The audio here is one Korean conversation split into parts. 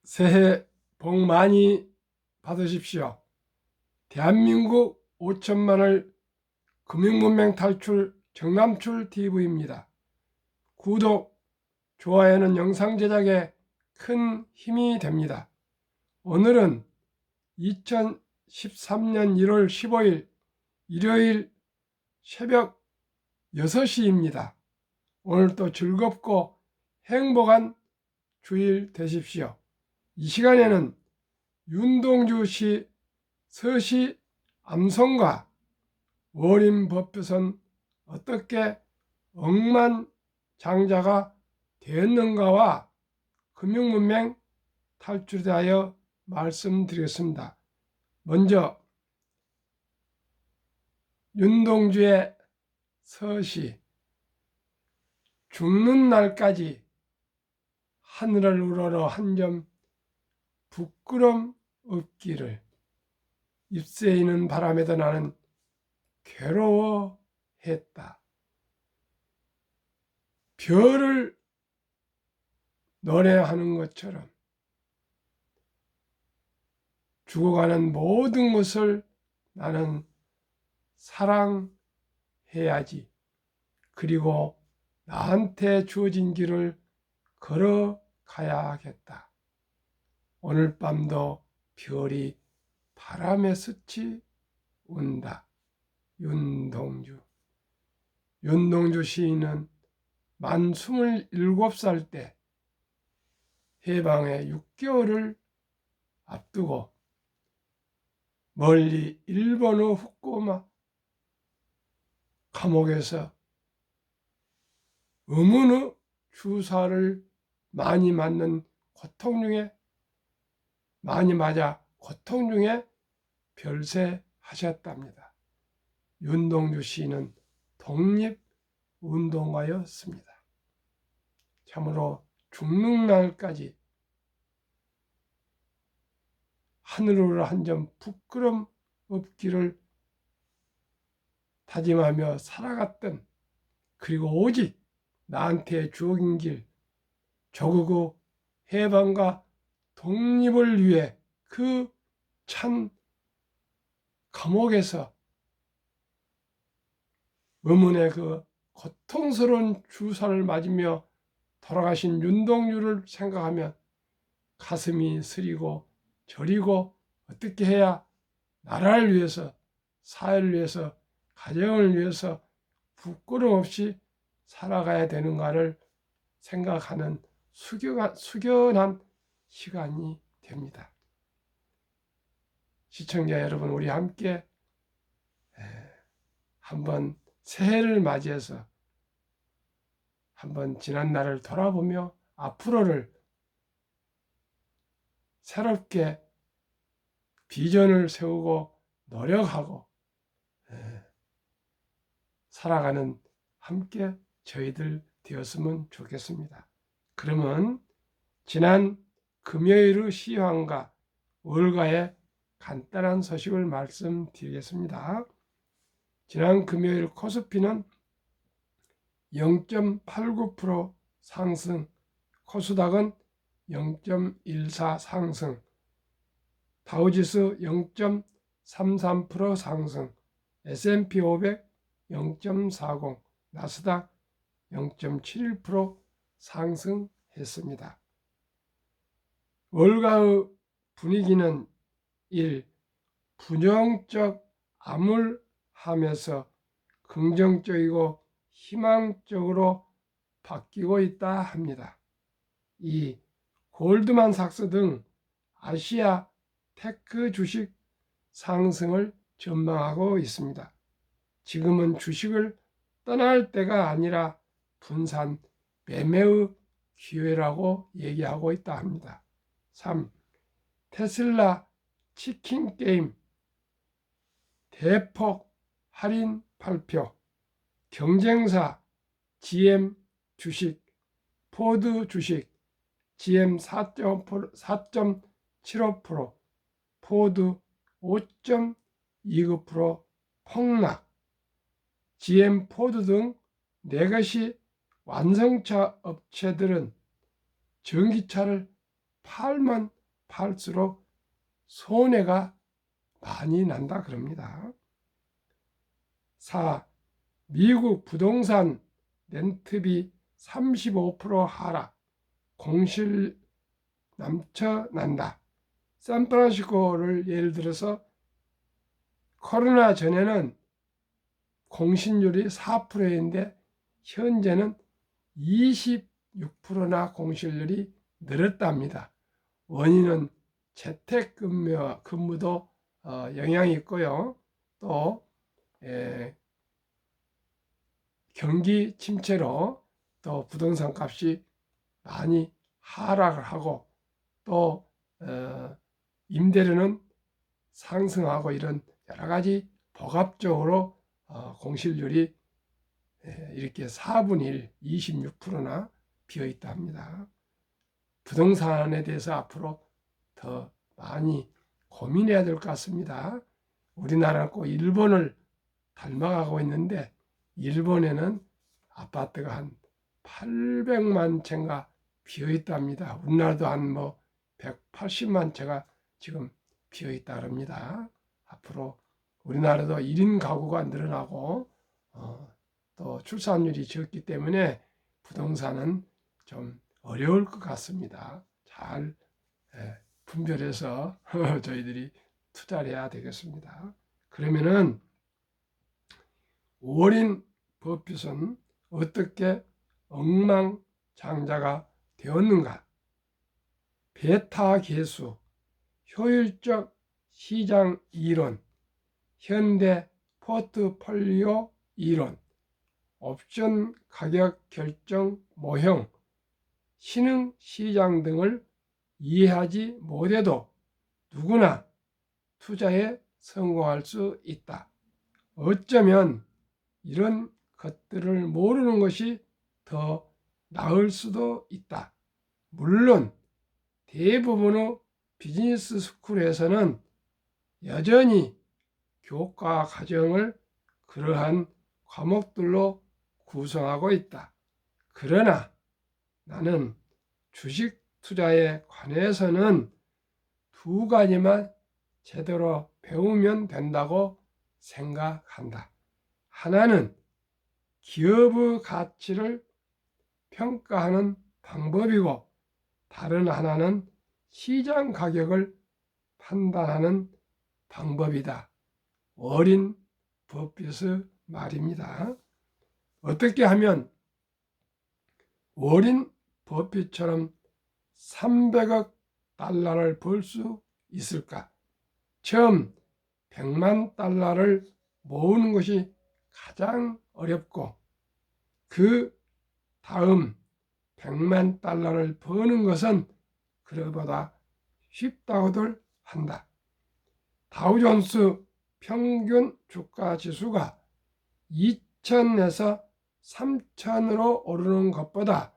새해 복 많이 받으십시오. 대한민국 5천만을 금융문맹 탈출 정남출 TV입니다. 구독, 좋아요는 영상 제작에 큰 힘이 됩니다. 오늘은 2013년 1월 15일 일요일 새벽 6시입니다. 오늘도 즐겁고 행복한 주일 되십시오. 이 시간에는 윤동주시 서시 암송가 워린 버핏은 어떻게 억만장자가 되었는가와 금융문맹 탈출에 대하여 말씀드리겠습니다. 먼저 윤동주의 서시 죽는 날까지 하늘을 우러러 한 점 부끄럼 없기를 잎새이는 바람에도 나는 괴로워했다. 별을 노래하는 것처럼 죽어가는 모든 것을 나는 사랑해야지. 그리고 나한테 주어진 길을 걸어가야겠다. 오늘 밤도 별이 바람에 스치 운다. 윤동주 시인은 만 27살 때 해방의 6개월을 앞두고 멀리 일본의 후쿠오카 감옥에서 의문의 주사를 많이 맞는 고통 중에 별세하셨답니다. 윤동주 시인은 독립운동가였습니다. 참으로 죽는 날까지 하늘으로 한 점 부끄럼 없기를 다짐하며 살아갔던, 그리고 오직 나한테 주어진 길, 조국의 해방과 독립을 위해 그 찬 감옥에서 의문의 그 고통스러운 주사를 맞으며 돌아가신 윤동주를 생각하면 가슴이 쓰리고 저리고, 어떻게 해야 나라를 위해서, 사회를 위해서, 가정을 위해서 부끄럼 없이 살아가야 되는가를 생각하는 숙연한 시간이 됩니다. 시청자 여러분, 우리 함께 한번 새해를 맞이해서 한번 지난 날을 돌아보며 앞으로를 새롭게 비전을 세우고 노력하고 살아가는 함께 저희들 되었으면 좋겠습니다. 그러면 지난 금요일의 시황과 월가의 간단한 소식을 말씀드리겠습니다. 지난 금요일 코스피는 0.89% 상승, 코스닥은 0.14 상승, 다우지수 0.33% 상승, S&P 500 0.40, 나스닥 0.71% 상승했습니다. 월가의 분위기는 1. 부정적 암울하면서 긍정적이고 희망적으로 바뀌고 있다 합니다. 2. 골드만삭스 등 아시아 테크 주식 상승을 전망하고 있습니다. 지금은 주식을 떠날 때가 아니라 분산 매매의 기회라고 얘기하고 있다 합니다. 3. 테슬라 치킨 게임 대폭 할인 발표, 경쟁사 GM 주식, 포드 주식 GM 4.75%, 포드 5.29% 폭락, GM 포드 등 레거시 완성차 업체들은 전기차를 8만 팔수록 손해가 많이 난다 그럽니다. 4. 미국 부동산 렌트비 35% 하락, 공실 넘쳐난다. 샌프란시스코를 예를 들어서 코로나 전에는 공실률이 4%인데 현재는 26%나 공실률이 늘었답니다. 원인은 재택근무도 영향이 있고요. 또 경기 침체로 또 부동산 값이 많이 하락을 하고 또 임대료는 상승하고 이런 여러 가지 복합적으로 공실률이 이렇게 4분의 1, 26%나 비어있다 합니다. 부동산에 대해서 앞으로 더 많이 고민해야 될 것 같습니다. 우리나라는 꼭 일본을 닮아가고 있는데 일본에는 아파트가 한 800만 채가 비어있답니다. 우리나라도 한 180만 채가 지금 비어있다 그럽니다. 앞으로 우리나라도 1인 가구가 늘어나고 또 출산율이 적기 때문에 부동산은 좀 어려울 것 같습니다. 잘 분별해서 저희들이 투자를 해야 되겠습니다. 그러면은 워렌 버핏은 어떻게 억만장자가 되었는가? 베타 계수, 효율적 시장 이론, 현대 포트폴리오 이론, 옵션 가격 결정 모형, 신흥 시장 등을 이해하지 못해도 누구나 투자에 성공할 수 있다. 어쩌면 이런 것들을 모르는 것이 더 나을 수도 있다. 물론 대부분의 비즈니스 스쿨에서는 여전히 교과 과정을 그러한 과목들로 구성하고 있다. 그러나 나는 주식 투자에 관해서는 두 가지만 제대로 배우면 된다고 생각한다. 하나는 기업의 가치를 평가하는 방법이고 다른 하나는 시장 가격을 판단하는 방법이다. 워렌 버핏의 말입니다. 어떻게 하면 워렌 버핏처럼 300억 달러를 벌 수 있을까? 처음 100만 달러를 모으는 것이 가장 어렵고 그 다음 100만 달러를 버는 것은 그보다 쉽다고들 한다. 다우존스 평균 주가 지수가 2000에서 3000으로 오르는 것보다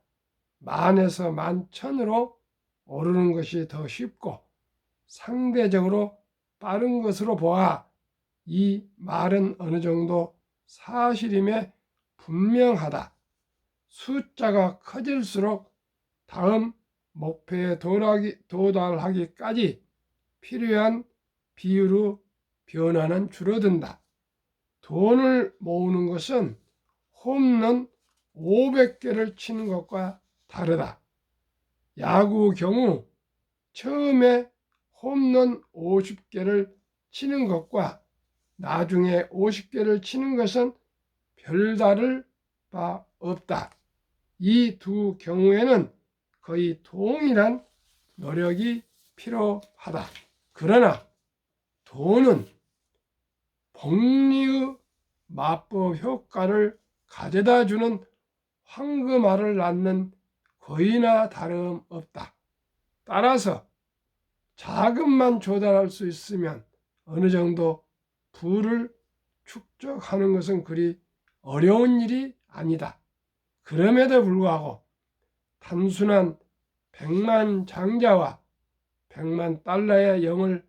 10,000에서 11,000으로 오르는 것이 더 쉽고 상대적으로 빠른 것으로 보아 이 말은 어느 정도 사실임에 분명하다. 숫자가 커질수록 다음 목표에 도달하기까지 필요한 비율의 변화는 줄어든다. 돈을 모으는 것은 홈런 500개를 치는 것과 다르다. 야구 경우 처음에 홈런 50개를 치는 것과 나중에 50개를 치는 것은 별다를 바 없다. 이 두 경우에는 거의 동일한 노력이 필요하다. 그러나 돈은 복리의 마법 효과를 가져다 주는 황금알을 낳는 거의나 다름없다. 따라서 자금만 조달할 수 있으면 어느 정도 부를 축적하는 것은 그리 어려운 일이 아니다. 그럼에도 불구하고 단순한 100만 장자와 100만 달러의 영을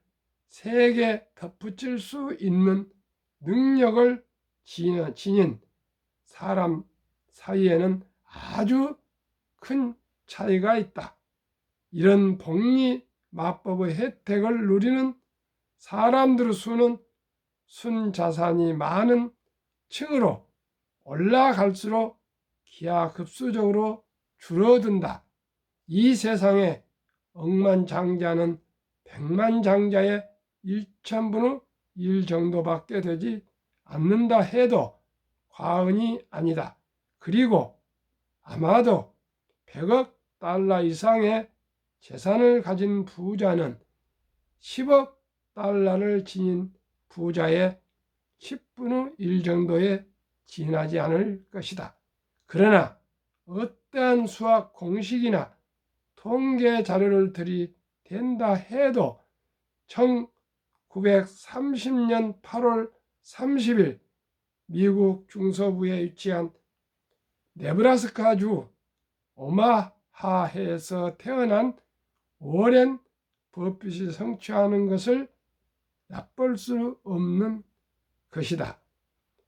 3개 덧붙일 수 있는 능력을 지닌 사람 사이에는 아주 큰 차이가 있다. 이런 복리 마법의 혜택을 누리는 사람들의 수는 순자산이 많은 층으로 올라갈수록 기하급수적으로 줄어든다. 이 세상에 억만장자는 백만장자의 1000분의 1 정도밖에 되지 않는다 해도 과언이 아니다. 그리고 아마도 100억 달러 이상의 재산을 가진 부자는 10억 달러를 지닌 부자의 10분의 1 정도에 지나지 않을 것이다. 그러나 어떠한 수학 공식이나 통계 자료를 들이댄다 해도 1930년 8월 30일 미국 중서부에 위치한 네브라스카주 오마하에서 태어난 워렌 버핏이 성취하는 것을 얕볼 수 없는 것이다.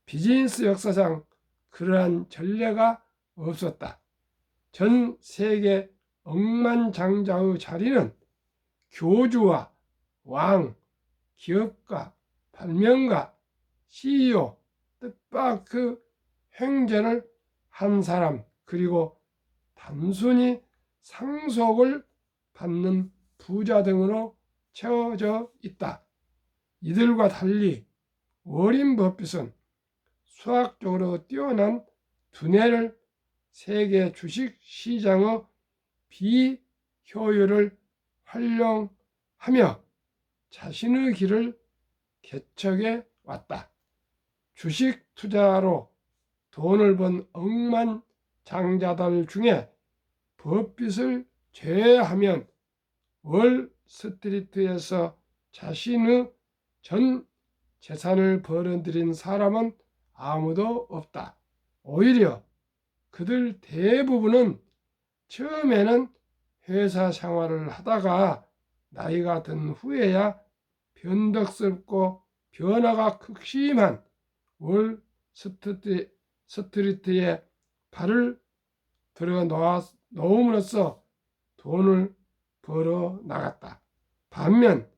비즈니스 역사상 그러한 전례가 없었다. 전 세계 억만장자의 자리는 교주와 왕, 기업가, 발명가, CEO, 뜻밖의 그 횡전을 한 사람, 그리고 단순히 상속을 받는 부자 등으로 채워져 있다. 이들과 달리 워렌 버핏은 수학적으로 뛰어난 두뇌를 세계 주식 시장의 비효율을 활용하며 자신의 길을 개척해 왔다. 주식 투자로 돈을 번 억만장자들 중에 버핏을 제외하면 월스트리트에서 자신의 전 재산을 벌어들인 사람은 아무도 없다. 오히려 그들 대부분은 처음에는 회사 생활을 하다가 나이가 든 후에야 변덕스럽고 변화가 극심한 월스트리트에 발을 들어 놓음으로써 돈을 벌어 나갔다. 반면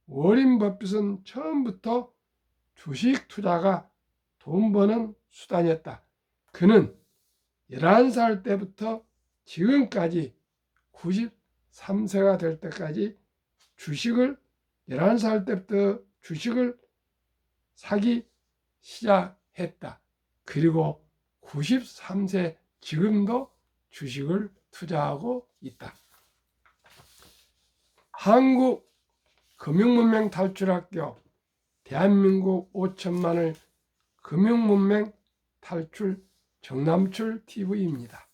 워렌 버핏은 처음부터 주식 투자가 돈 버는 수단이었다. 그는 11살 때부터 지금까지 93세가 될 때까지 11살 때부터 주식을 사기 시작했다. 그리고 93세 지금도 주식을 투자하고 있다. 한국 금융문맹 탈출학교 대한민국 5천만을 금융문맹 탈출 정남출 TV입니다.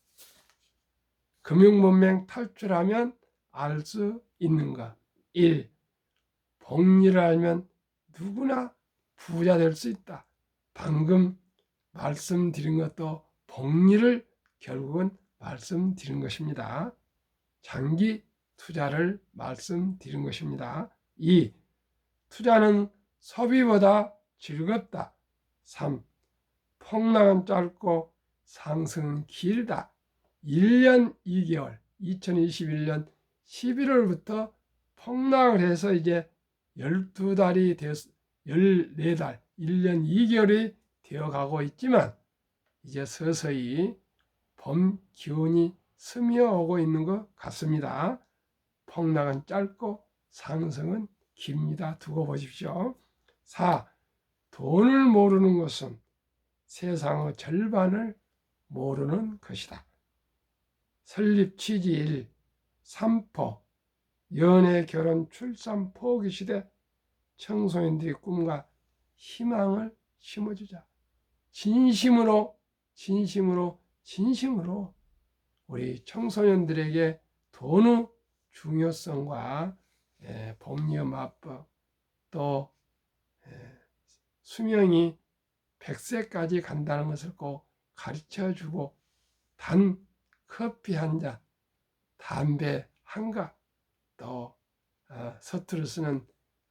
금융문맹 탈출하면 알 수 있는가? 1. 복리를 알면 누구나 부자 될 수 있다. 방금 말씀드린 것도 복리를 결국은 말씀드린 것입니다. 장기 투자를 말씀드린 것입니다. 2. 투자는 소비보다 즐겁다. 3. 폭락은 짧고 상승은 길다. 1년 2개월 2021년 11월부터 폭락을 해서 이제 12달이 되었 14달 1년 2개월이 되어가고 있지만 이제 서서히 봄 기운이 스며오고 있는 것 같습니다. 폭락은 짧고 상승은 깁니다. 두고 보십시오. 4. 돈을 모르는 것은 세상의 절반을 모르는 것이다. 설립 취지 1. 3포 연애, 결혼, 출산, 포기 시대 청소년들의 꿈과 희망을 심어주자. 진심으로 우리 청소년들에게 돈의 중요성과 복리 마법 또 수명이 100세까지 간다는 것을 꼭 가르쳐주고 단 커피 한 잔, 담배 한 갑, 또 서투르 쓰는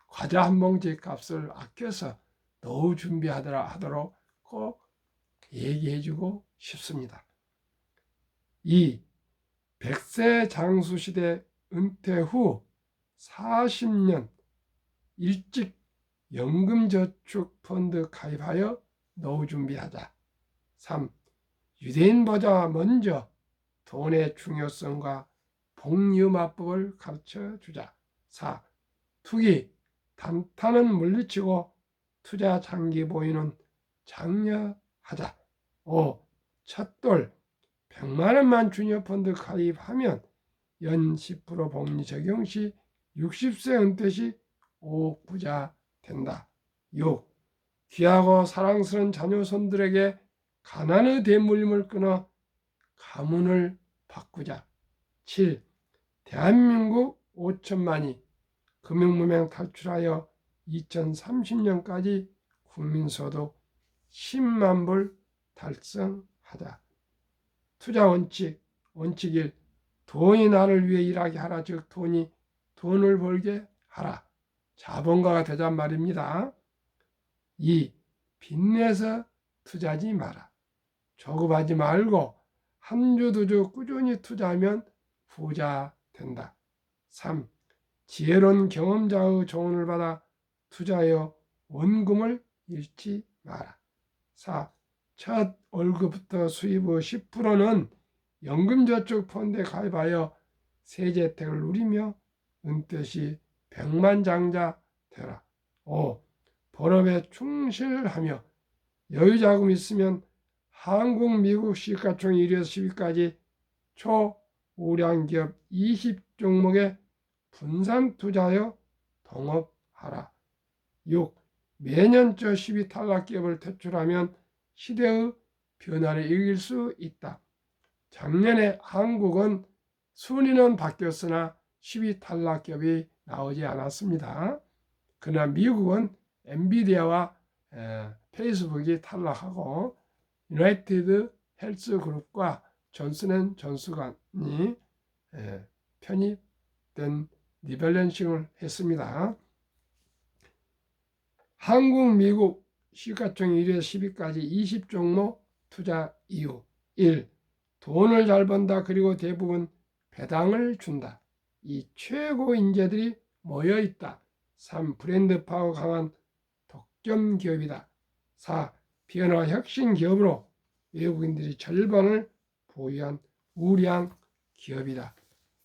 과자 한 봉지 값을 아껴서 노후 준비하도록 꼭 얘기해주고 싶습니다. 2. 100세 장수시대 은퇴 후 40년 일찍 연금저축펀드 가입하여 노후 준비하자. 3. 유대인보다 먼저 돈의 중요성과 복리음화법을 가르쳐 주자. 4. 투기, 단타는 물리치고 투자 장기 보유는 장려하자. 5. 첫돌, 100만 원만 주녀펀드 가입하면 연 10% 복리 적용 시 60세 은퇴 시 5억 부자 된다. 6. 귀하고 사랑스러운 자녀손들에게 가난의 대물림을 끊어 가문을 바꾸자. 7. 대한민국 5천만이 금융무명 탈출하여 2030년까지 국민소득 10만 불 달성하자. 투자 원칙 1. 돈이 나를 위해 일하게 하라. 즉 돈이 돈을 벌게 하라. 자본가가 되자 말입니다. 2. 빚내서 투자하지 마라. 조급하지 말고 한 주 두 주 꾸준히 투자하면 부자 된다. 3. 지혜로운 경험자의 조언을 받아 투자하여 원금을 잃지 마라. 4. 첫 월급부터 수입의 10%는 연금저축펀드에 가입하여 세제 혜택을 누리며 은퇴 시 백만장자 되라. 5. 본업에 충실하며 여유자금 있으면 한국, 미국 시가총 1위에서 10위까지 초우량기업 20종목에 분산 투자하여 동업하라. 6. 매년 저 10위 탈락기업을 퇴출하면 시대의 변화를 이길 수 있다. 작년에 한국은 순위는 바뀌었으나 10위 탈락기업이 나오지 않았습니다. 그러나 미국은 엔비디아와 페이스북이 탈락하고 유나이티드 헬스그룹과 존슨앤존슨이 편입된 리밸런싱을 했습니다. 한국, 미국 시가총 1위에서 10위까지 20종목 투자 이유. 1. 돈을 잘 번다. 그리고 대부분 배당을 준다. 2. 최고 인재들이 모여있다. 3. 브랜드 파워 강한 독점 기업이다. 4. 변화 혁신 기업으로 외국인들이 절반을 보유한 우량 기업이다.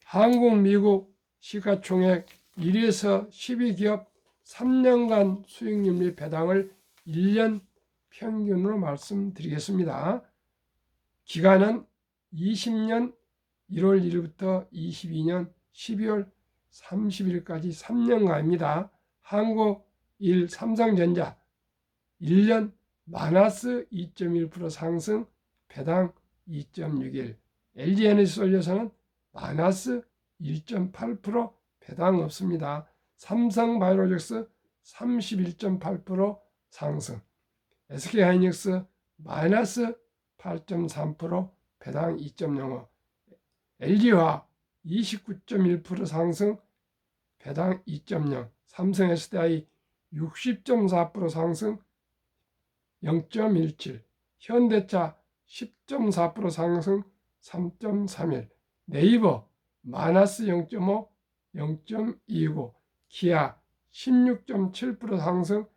한국, 미국 시가총액 1위에서 10위 기업 3년간 수익률 및 배당을 1년 평균으로 말씀드리겠습니다. 기간은 20년 1월 1일부터 22년 12월 30일까지 3년간입니다. 한국 1. 삼성전자 1년 마이너스 2.1% 상승, 배당 2.61. LG에너지솔루션은 마이너스 1.8% 배당 없습니다. 삼성바이오로직스 31.8% 상승. SK하이닉스 마이너스 8.3% 배당 2.05. LG화학 29.1% 상승, 배당 2.0. 삼성 SDI 60.4% 상승, 0.17. 현대차 10.4% 상승, 3.31. 네이버 마이너스 0.5, 0.29. 기아 16.7% 상승,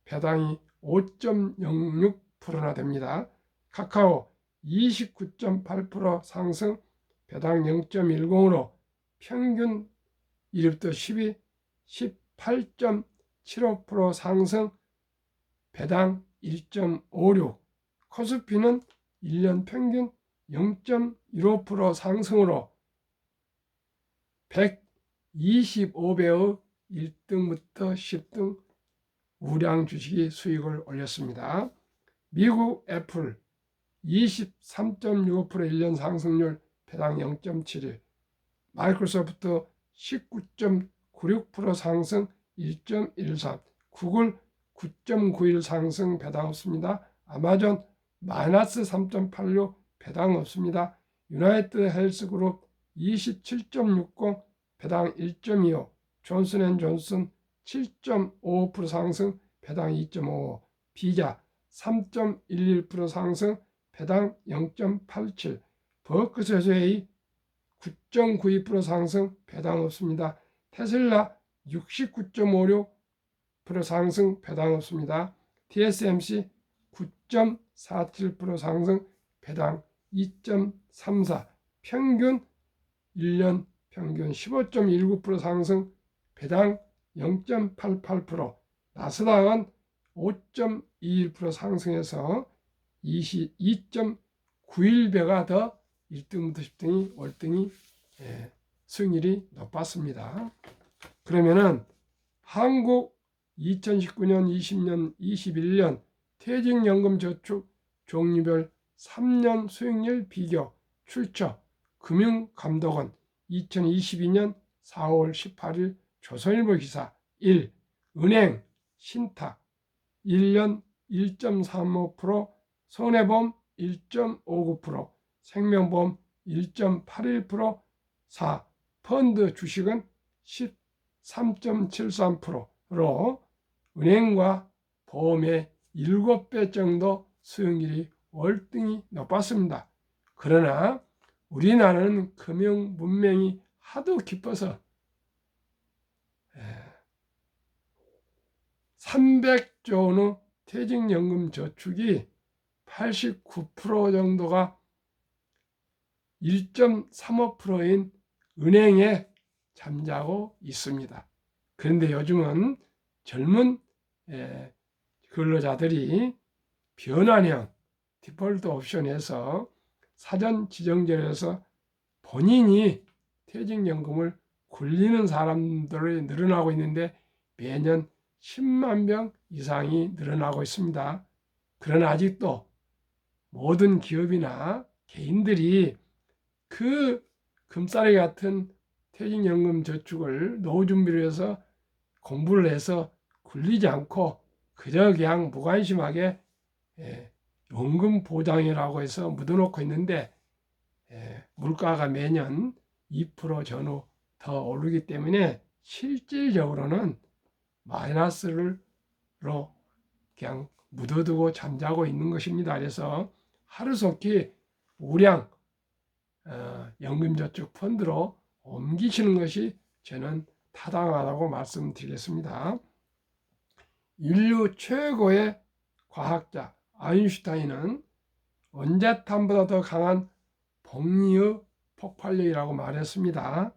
배당이 5.06%나 됩니다. 카카오 29.8% 상승, 배당 0.10으로 평균 1위부터 10위 18.75% 상승, 배당 1.56. 코스피는 1년 평균 0.15% 상승으로 125배의 1등부터 10등 우량 주식이 수익을 올렸습니다. 미국 애플 23.65% 1년 상승률, 배당 0.71. 마이크로소프트 19.96% 상승, 1.13. 구글 9.91 상승, 배당 없습니다. 아마존 마이너스 3.86 배당 없습니다. 유나이티드 헬스그룹 27.60 배당 1.25. 존슨앤존슨 7.55% 상승, 배당 2.55. 비자 3.11% 상승, 배당 0.87. 버크셔 해서웨이 9.92% 상승, 배당 없습니다. 테슬라 69.56% 상승, 배당 없습니다. TSMC 9.47% 상승, 배당 2.34, 평균 1년 평균 15.19% 상승, 배당 0.88%, 나스닥은 5.21% 상승해서 22.91배가 더 1등부터 10등이 월등히 수익률이 높았습니다. 그러면은 한국 2019년, 20년, 21년 퇴직연금저축 종류별 3년 수익률 비교 출처 금융감독원 2022년 4월 18일 조선일보 기사 1. 은행 신탁 1년 1.35%, 손해보험 1.59%, 생명보험 1.81%, 4. 펀드 주식은 13.73%로 은행과 보험의 7배 정도 수익률이 월등히 높았습니다. 그러나 우리나라는 금융 문명이 하도 깊어서 300조 원의 퇴직연금 저축이 89% 정도가 1.35%인 은행에 잠자고 있습니다. 그런데 요즘은 젊은 근로자들이 변환형 디폴트 옵션에서 사전 지정제에서 본인이 퇴직연금을 굴리는 사람들이 늘어나고 있는데 매년 10만 명 이상이 늘어나고 있습니다. 그러나 아직도 모든 기업이나 개인들이 그 금싸레기 같은 퇴직연금 저축을 노후 준비를 해서 공부를 해서 굴리지 않고 그저 그냥 무관심하게 연금 보장이라고 해서 묻어놓고 있는데 물가가 매년 2% 전후 더 오르기 때문에 실질적으로는 마이너스로 그냥 묻어두고 잠자고 있는 것입니다. 그래서 하루속히 우량 연금저축 펀드로 옮기시는 것이 저는 타당하다고 말씀드리겠습니다. 인류 최고의 과학자 아인슈타인은 원자탄보다 더 강한 복리의 폭발력이라고 말했습니다.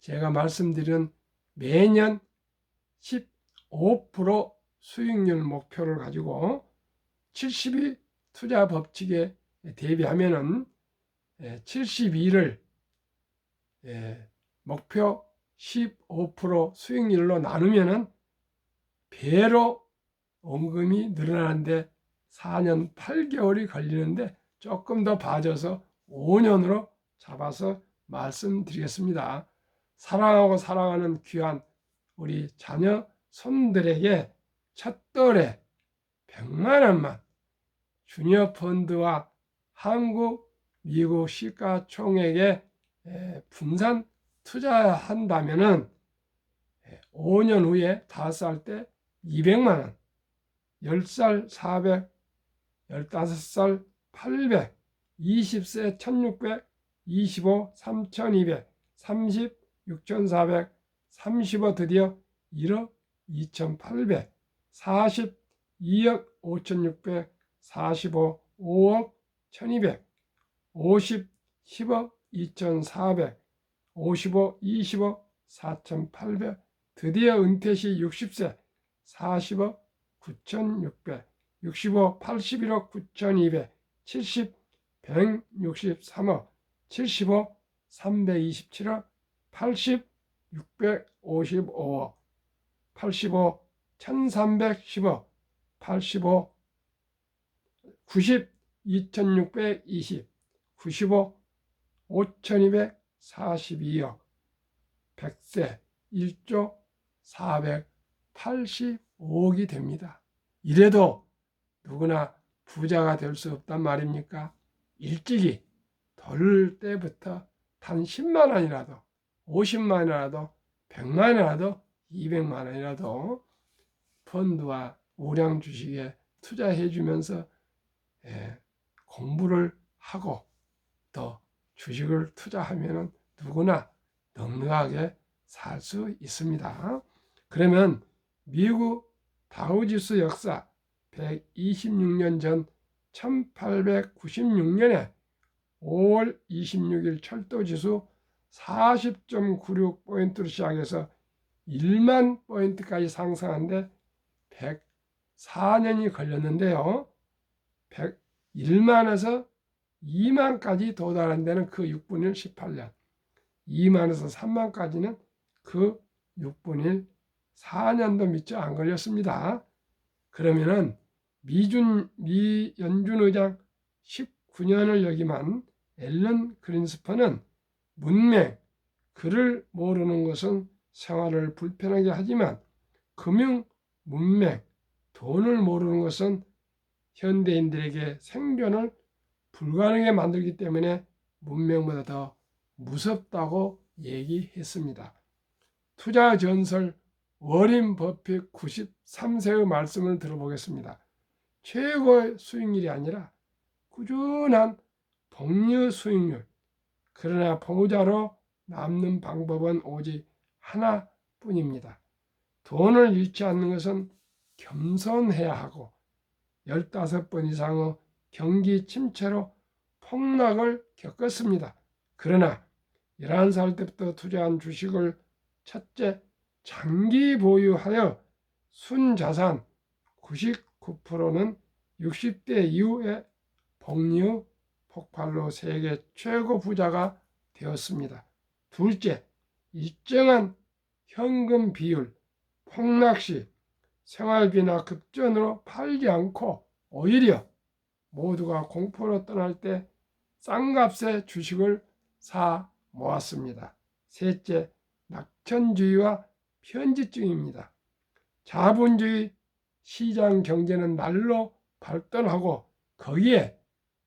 제가 말씀드린 매년 15% 수익률 목표를 가지고 72 투자 법칙에 대비하면은 72를 목표 15% 수익률로 나누면은 배로 원금이 늘어나는데 4년 8개월이 걸리는데 조금 더 봐줘서 5년으로 잡아서 말씀드리겠습니다. 사랑하고 사랑하는 귀한 우리 자녀 손들에게 첫돌에 100만 원만 주니어 펀드와 한국, 미국 시가총액에 분산 투자한다면은 5년 후에 5살 때 200만 원, 10살 400, 15살 800, 20세 1600, 25 3200, 30 6400, 35 드디어 1억 2800, 40 2억 5600, 45 5억 1200, 50 10억 2400, 55 20억 4800, 드디어 은퇴 시 60세 40억 9600, 65 81억 9200, 70 163억, 75 327억, 80 655억, 85 1310억, 85 90 2620, 95 5242억, 100세 1조 485억이 됩니다. 이래도 누구나 부자가 될 수 없단 말입니까? 일찍이 돌 때부터 단 10만 원이라도 50만 원이라도 100만 원이라도 200만 원이라도 펀드와 우량 주식에 투자해 주면서 공부를 하고 또 주식을 투자하면 누구나 넉넉하게 살 수 있습니다. 그러면 미국 다우지수 역사 126년 전 1896년에 5월 26일 철도지수 40.96포인트로 시작해서 1만 포인트까지 상승하는데 104년이 걸렸는데요. 1만에서 2만까지 도달한 데는 그 6분의 1 18년, 2만에서 3만까지는 그 6분의 1 4년도 미처 안 걸렸습니다. 그러면은 미연준 의장 19년을 역임한 앨런 그린스펀은 문맹, 글을 모르는 것은 생활을 불편하게 하지만 금융, 문맹, 돈을 모르는 것은 현대인들에게 생존을 불가능하게 만들기 때문에 문명보다 더 무섭다고 얘기했습니다. 투자 전설 워린 버핏 93세의 말씀을 들어보겠습니다. 최고의 수익률이 아니라 꾸준한 복리 수익률, 그러나 부자로 남는 방법은 오직 하나뿐입니다. 돈을 잃지 않는 것은 겸손해야 하고 15번 이상의 경기 침체로 폭락을 겪었습니다. 그러나 11살 때부터 투자한 주식을 첫째, 장기 보유하여 순자산 99%는 60대 이후에 복리 폭발로 세계 최고 부자가 되었습니다. 둘째, 일정한 현금 비율, 폭락 시 생활비나 급전으로 팔지 않고 오히려 모두가 공포로 떠날 때 싼 값에 주식을 사 모았습니다. 셋째, 낙천주의와 편집주의입니다. 자본주의 시장 경제는 날로 발전하고 거기에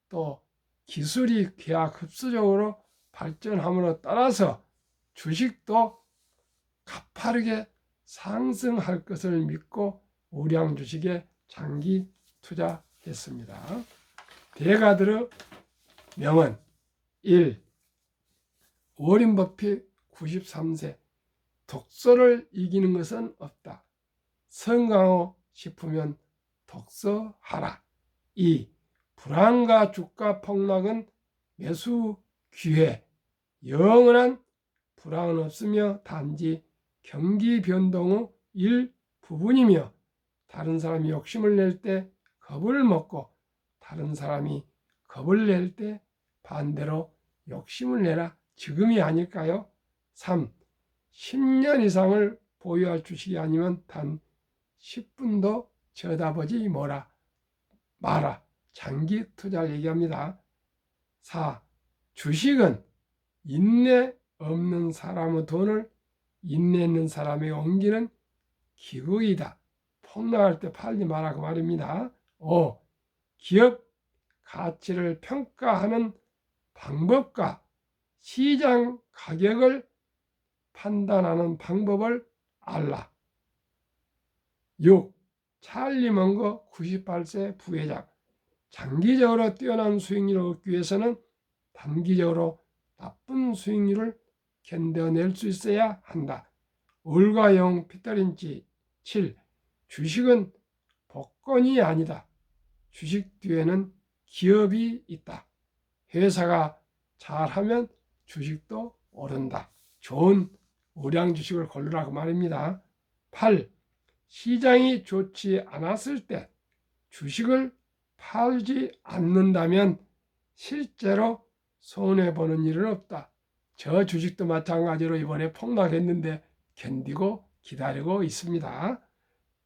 또 기술이 기하급수적으로 발전함으로 따라서 주식도 가파르게 상승할 것을 믿고 우량 주식에 장기 투자했습니다. 대가들의 명언 1. 워린 버핏 93세 독서를 이기는 것은 없다. 성강하고 싶으면 독서하라. 2. 불안과 주가 폭락은 매수 기회. 영원한 불안은 없으며 단지 경기 변동의 일부분이며 다른 사람이 욕심을 낼 때 겁을 먹고 다른 사람이 겁을 낼 때 반대로 욕심을 내라. 지금이 아닐까요? 3. 10년 이상을 보유할 주식이 아니면 단 10분도 쳐다보지 마라. 장기 투자를 얘기합니다. 4. 주식은 인내 없는 사람의 돈을 인내 있는 사람에게 옮기는 기구이다. 폭락할 때 팔지 마라 그 말입니다. 5. 기업 가치를 평가하는 방법과 시장 가격을 판단하는 방법을 알라. 6. 찰리 먼거 98세 부회장. 장기적으로 뛰어난 수익률을 얻기 위해서는 단기적으로 나쁜 수익률을 견뎌낼 수 있어야 한다. 올가영 피터린치 7. 주식은 복권이 아니다. 주식 뒤에는 기업이 있다. 회사가 잘하면 주식도 오른다. 좋은 우량 주식을 고르라고 말입니다. 8. 시장이 좋지 않았을 때 주식을 팔지 않는다면 실제로 손해보는 일은 없다. 저 주식도 마찬가지로 이번에 폭락했는데 견디고 기다리고 있습니다.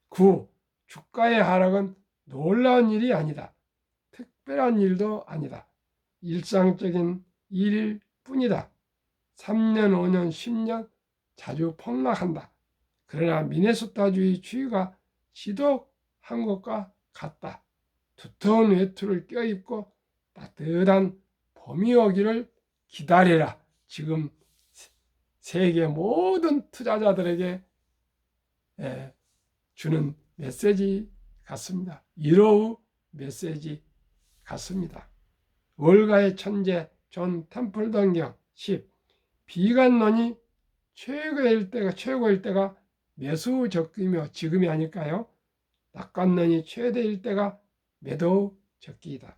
9. 주가의 하락은 놀라운 일이 아니다. 특별한 일도 아니다. 일상적인 일일 뿐이다. 3년, 5년, 10년 자주 폭락한다. 그러나 미네소타주의 추위가 지독한 것과 같다. 두터운 외투를 껴입고 따뜻한 봄이 오기를 기다리라. 지금 세계 모든 투자자들에게 주는 메시지 같습니다. 위로의 메시지 같습니다. 월가의 천재 존 템플던경 10. 비관론이 최고일 때가 매수 적기며 지금이 아닐까요? 낙관론이 최대일 때가 매도 적기이다.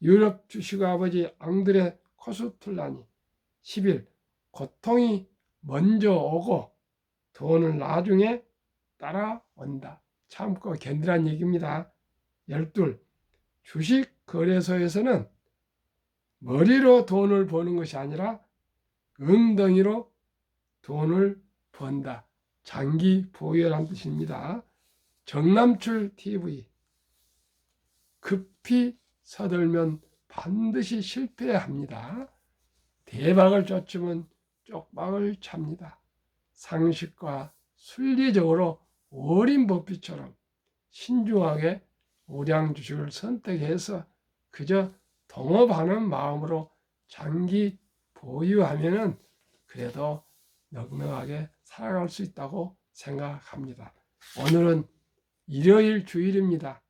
유럽 주식 아버지 앙드레 코스툴란이 10일 고통이 먼저 오고 돈은 나중에 따라온다. 참고 견디란 얘기입니다. 12. 주식 거래소에서는 머리로 돈을 버는 것이 아니라 엉덩이로 돈을 번다. 장기 보유라는 뜻입니다. 정남출 TV. 급히 서들면 반드시 실패합니다. 대박을 쫓으면 쪽박을 찹니다. 상식과 순리적으로 어린 법비처럼 신중하게 우량 주식을 선택해서 그저 동업하는 마음으로 장기 보유하면은 그래도 넉넉하게 살아갈 수 있다고 생각합니다. 오늘은 일요일 주일입니다.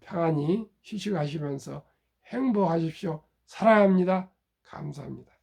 평안히 휴식하시면서 행복하십시오. 사랑합니다. 감사합니다.